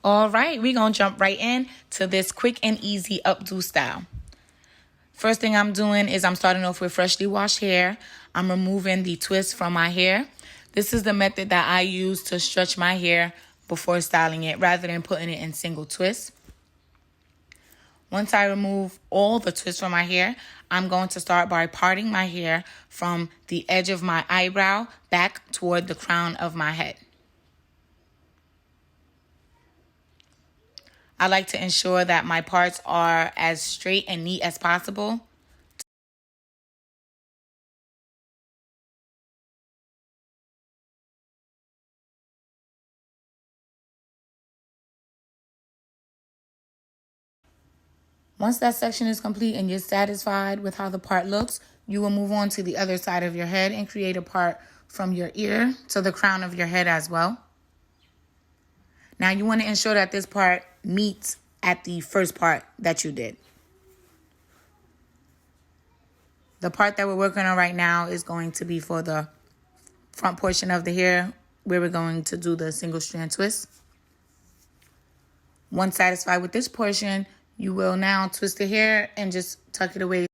All right, we're going to jump right in to this quick and easy updo style. First thing I'm doing is I'm starting off with freshly washed hair. I'm removing the twist from my hair. This is the method that I use to stretch my hair before styling it rather than putting it in single twists. Once I remove all the twists from my hair, I'm going to start by parting my hair from the edge of my eyebrow back toward the crown of my head. I like to ensure that my parts are as straight and neat as possible. Once that section is complete and you're satisfied with how the part looks, you will move on to the other side of your head and create a part from your ear to the crown of your head as well. Now you want to ensure that this part meets at the first part that you did. The part that we're working on right now is going to be for the front portion of the hair where we're going to do the single strand twist. Once satisfied with this portion, you will now twist the hair and just tuck it away.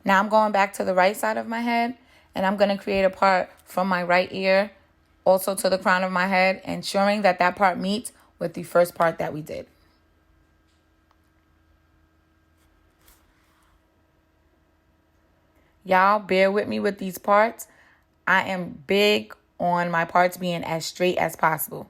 Now I'm going back to the right side of my head and I'm going to create a part from my right ear also to the crown of my head, ensuring that that part meets with the first part that we did. Y'all bear with me with these parts. I am big on my parts being as straight as possible.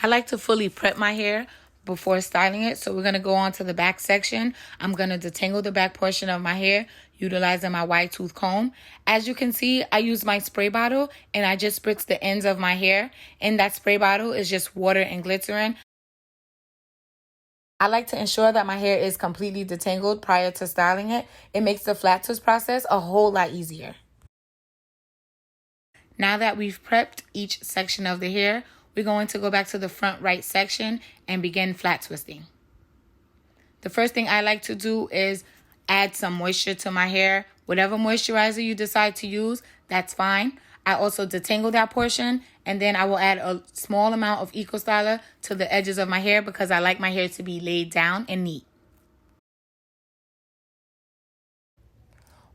I like to fully prep my hair before styling it. So we're going to go on to the back section. I'm going to detangle the back portion of my hair utilizing my wide tooth comb. As you can see, I use my spray bottle and I just spritz the ends of my hair. And that spray bottle is just water and glycerin. I like to ensure that my hair is completely detangled prior to styling it. It makes the flat twist process a whole lot easier. Now that we've prepped each section of the hair, we're going to go back to the front right section and begin flat twisting. The first thing I like to do is add some moisture to my hair. Whatever moisturizer you decide to use, that's fine. I also detangle that portion, and then I will add a small amount of Eco Styler to the edges of my hair because I like my hair to be laid down and neat.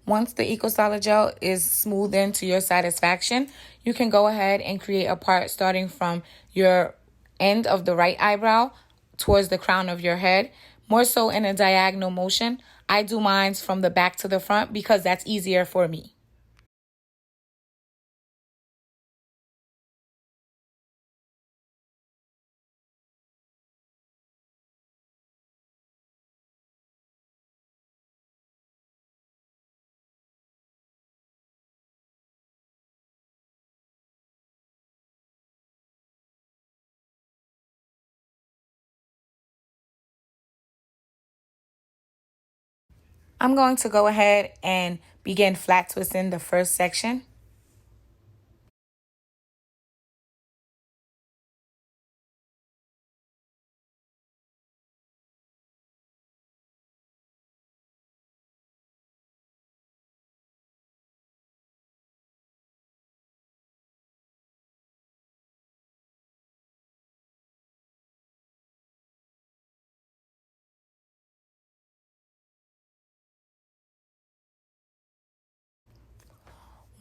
Once the Eco Styler gel is smoothed in to your satisfaction, you can go ahead and create a part starting from your end of the right eyebrow towards the crown of your head, more so in a diagonal motion. I do mine from the back to the front because that's easier for me. I'm going to go ahead and begin flat twisting the first section.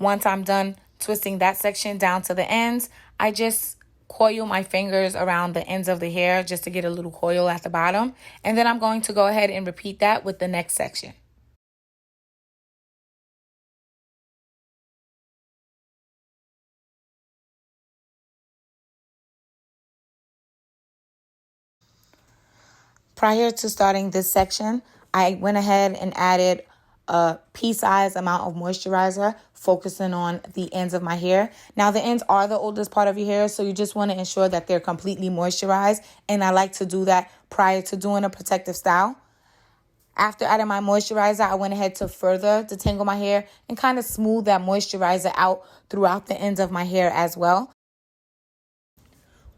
Once I'm done twisting that section down to the ends, I just coil my fingers around the ends of the hair just to get a little coil at the bottom. And then I'm going to go ahead and repeat that with the next section. Prior to starting this section, I went ahead and added a pea-sized amount of moisturizer focusing on the ends of my hair. Now, the ends are the oldest part of your hair, so you just want to ensure that they're completely moisturized. And I like to do that prior to doing a protective style. After adding my moisturizer, I went ahead to further detangle my hair and kind of smooth that moisturizer out throughout the ends of my hair as well.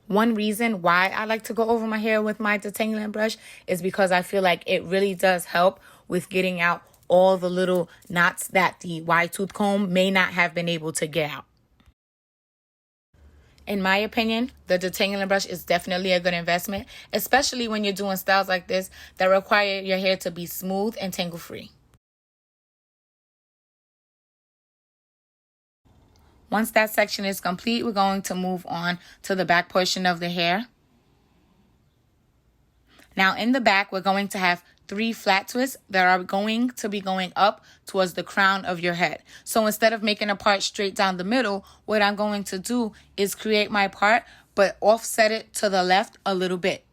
One reason why I like to go over my hair with my detangling brush is because I feel like it really does help with getting out all the little knots that the wide tooth comb may not have been able to get out. In my opinion, the detangling brush is definitely a good investment, especially when you're doing styles like this that require your hair to be smooth and tangle-free. Once that section is complete, we're going to move on to the back portion of the hair. Now, in the back, we're going to have 3 flat twists that are going to be going up towards the crown of your head. So instead of making a part straight down the middle, what I'm going to do is create my part, but offset it to the left a little bit.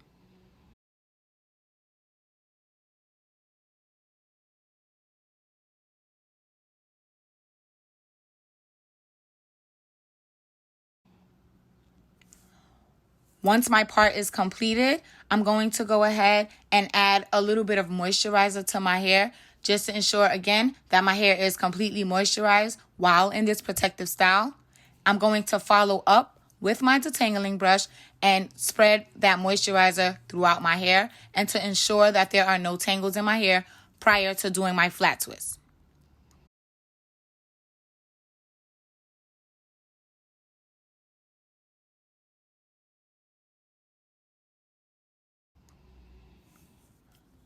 Once my part is completed, I'm going to go ahead and add a little bit of moisturizer to my hair just to ensure, again, that my hair is completely moisturized while in this protective style. I'm going to follow up with my detangling brush and spread that moisturizer throughout my hair and to ensure that there are no tangles in my hair prior to doing my flat twist.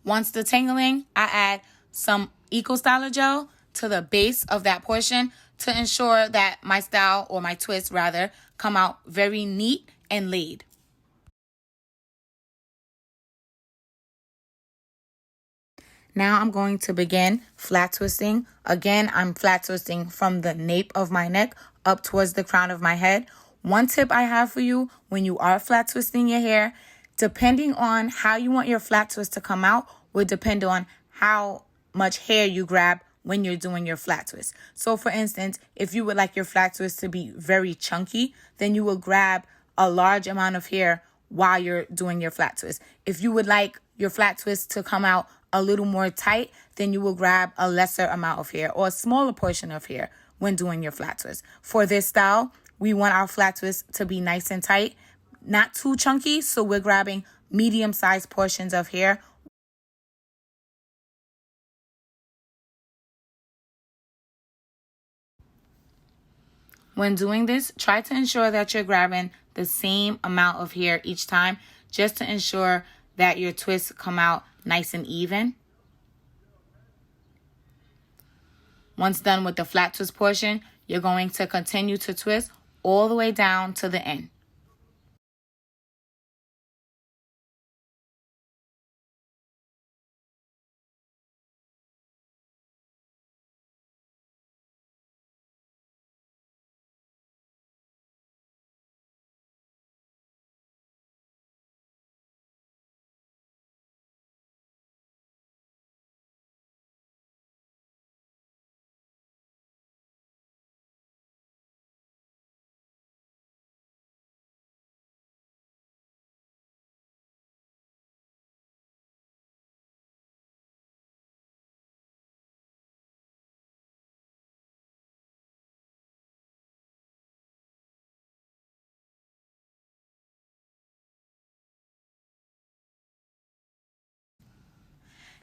Once detangling, I add some Eco Styler gel to the base of that portion to ensure that my style, or my twist rather, come out very neat and laid. Now I'm going to begin flat twisting. Again, I'm flat twisting from the nape of my neck up towards the crown of my head. One tip I have for you when you are flat twisting your hair, depending on how you want your flat twist to come out, would depend on how much hair you grab when you're doing your flat twist. So for instance, if you would like your flat twist to be very chunky, then you will grab a large amount of hair while you're doing your flat twist. If you would like your flat twist to come out a little more tight, then you will grab a lesser amount of hair or a smaller portion of hair when doing your flat twist. For this style, we want our flat twist to be nice and tight, not too chunky, so we're grabbing medium-sized portions of hair. When doing this, try to ensure that you're grabbing the same amount of hair each time, just to ensure that your twists come out nice and even. Once done with the flat twist portion, you're going to continue to twist all the way down to the end.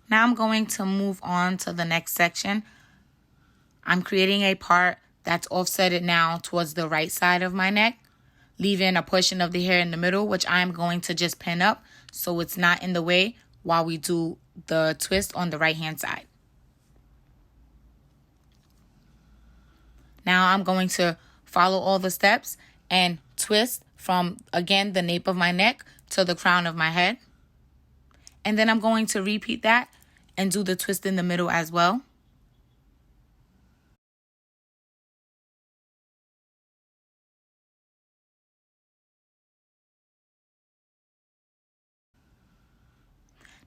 Now I'm going to move on to the next section. I'm creating a part that's offsetted now towards the right side of my neck, leaving a portion of the hair in the middle, which I'm going to just pin up so it's not in the way while we do the twist on the right hand side. Now I'm going to follow all the steps and twist from, again, the nape of my neck to the crown of my head. And then I'm going to repeat that and do the twist in the middle as well.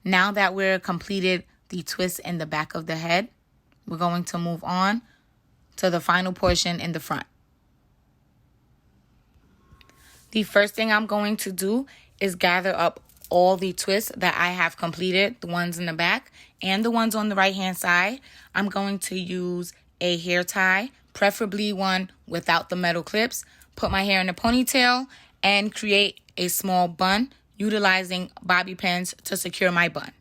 Now that we're completed the twist in the back of the head, we're going to move on to the final portion in the front. The first thing I'm going to do is gather up all the twists that I have completed, the ones in the back and the ones on the right hand side. I'm going to use a hair tie, preferably one without the metal clips, put my hair in a ponytail, and create a small bun utilizing bobby pins to secure my bun.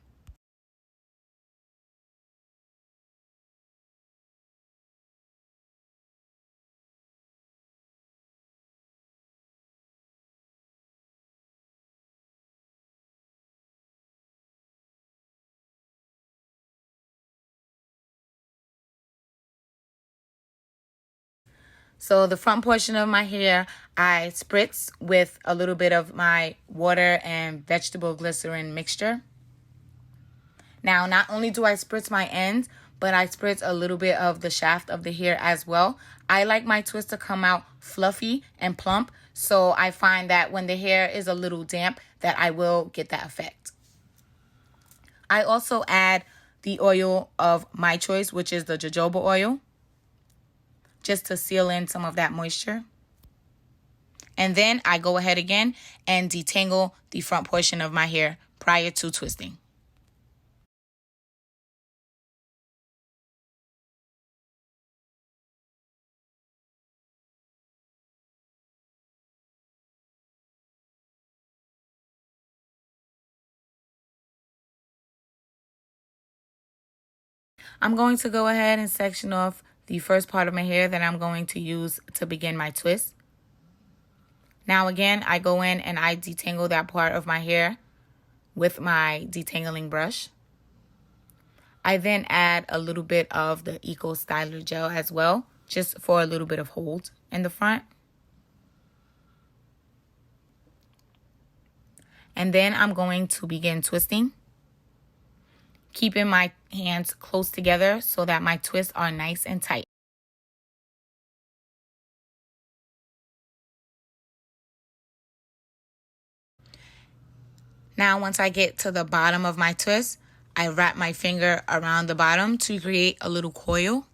So the front portion of my hair, I spritz with a little bit of my water and vegetable glycerin mixture. Now, not only do I spritz my ends, but I spritz a little bit of the shaft of the hair as well. I like my twist to come out fluffy and plump, so I find that when the hair is a little damp, that I will get that effect. I also add the oil of my choice, which is the jojoba oil, just to seal in some of that moisture. And then I go ahead again and detangle the front portion of my hair prior to twisting. I'm going to go ahead and section off the first part of my hair that I'm going to use to begin my twist. Now again, I go in and I detangle that part of my hair with my detangling brush. I then add a little bit of the Eco Styler gel as well, just for a little bit of hold in the front. And then I'm going to begin twisting, keeping my hands close together so that my twists are nice and tight. Now, once I get to the bottom of my twist, I wrap my finger around the bottom to create a little coil.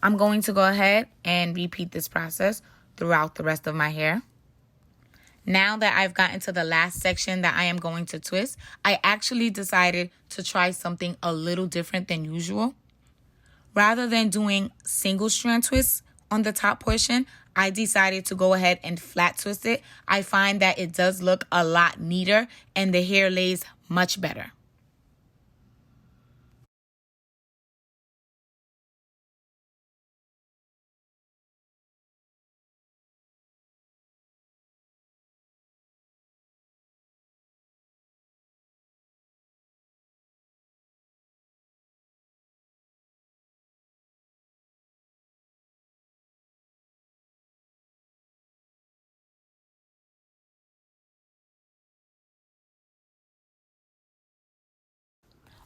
I'm going to go ahead and repeat this process throughout the rest of my hair. Now that I've gotten to the last section that I am going to twist, I actually decided to try something a little different than usual. Rather than doing single strand twists on the top portion, I decided to go ahead and flat twist it. I find that it does look a lot neater and the hair lays much better.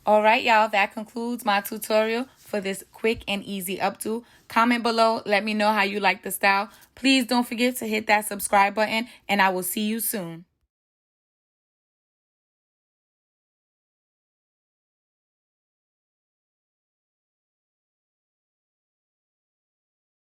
All right, y'all, that concludes my tutorial for this quick and easy updo. Comment below, let me know how you like the style. Please don't forget to hit that subscribe button, and I will see you soon.